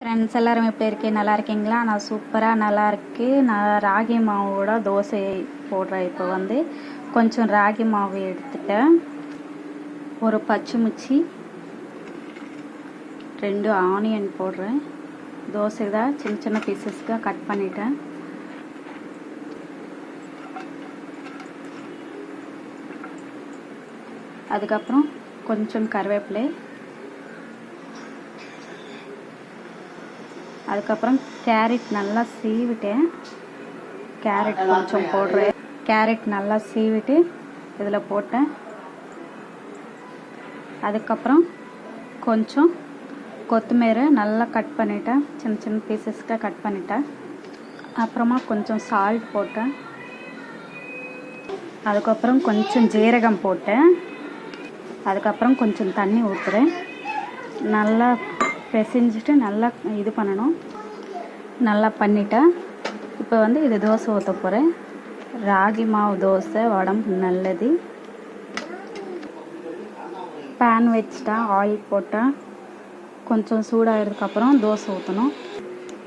Friends எல்லாரும் எப்படி இருக்கீங்க? நல்லா இருக்கீங்களா? நான் சூப்பராக நல்லா இருக்கு. நான் ராகி மாவோட தோசை போடுறேன். இப்போ வந்து கொஞ்சம் ராகி மாவு எடுத்துட்டேன், ஒரு பச்சைமிர்ச்சி, 2 ஆனியன் போடுறேன். தோசை தான் சின்ன சின்ன பீசஸ்க்காக கட் பண்ணிட்டேன். அதுக்கப்புறம் கொஞ்சம் கருவேப்பிலை, அதுக்கப்புறம் கேரட் நல்லா சீவிட்டேன். கேரட் கொஞ்சம் போடுறேன். கேரட் நல்லா சீவிட்டு இதில் போட்டேன். அதுக்கப்புறம் கொஞ்சம் கொத்தமல்லி நல்லா கட் பண்ணிட்டேன், சின்ன சின்ன பீசஸ்க்காக கட் பண்ணிட்டேன். அப்புறமா கொஞ்சம் சால்ட் போட்டேன். அதுக்கப்புறம் கொஞ்சம் ஜீரகம் போட்டேன். அதுக்கப்புறம் கொஞ்சம் தண்ணி ஊற்றுறேன். நல்லா பிசைஞ்சிட்டு நல்லா இது பண்ணணும். நல்லா பண்ணிட்டேன். இப்போ வந்து இது தோசை ஊற்ற போகிறேன். ராகி மாவு தோசை உடம்பு நல்லது. பேன் வச்சுட்டேன், ஆயில் போட்டேன். கொஞ்சம் சூடாகிறதுக்கப்புறம் தோசை ஊற்றணும்.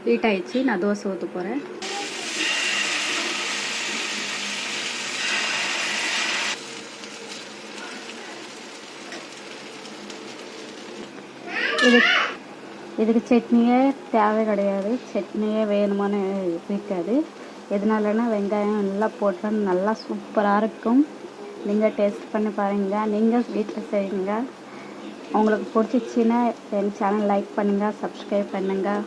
ஹீட் ஆயிடுச்சு, நான் தோசை ஊற்ற போகிறேன். இதுக்கு சட்னியே தேவை கிடையாது. சட்னியே வேணுமான்னு இருக்காது. எதனாலன்னா வெங்காயம் எல்லாம் போட்டால் நல்லா சூப்பராக இருக்கும். நீங்கள் டேஸ்ட் பண்ணி பாருங்கள். நீங்கள் வீட்டில் செய்யுங்க. உங்களுக்கு பிடிச்சிச்சின்னா என் சேனல் லைக் பண்ணுங்கள், சப்ஸ்கிரைப் பண்ணுங்கள்.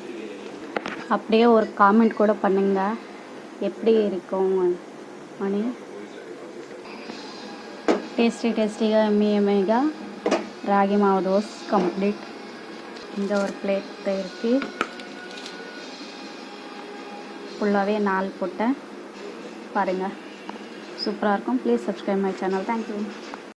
அப்படியே ஒரு காமெண்ட் கூட பண்ணுங்கள் எப்படி இருக்கும் மணி. டேஸ்டியாக எம்மியாக ராகி மாவு தோசை கம்ப்ளீட். இந்த ஒரு பிளேட் இருக்கு, ஃபுல்லாகவே 4 போட்டேன். பாருங்கள், சூப்பராக இருக்கும். Please subscribe my channel. Thank you.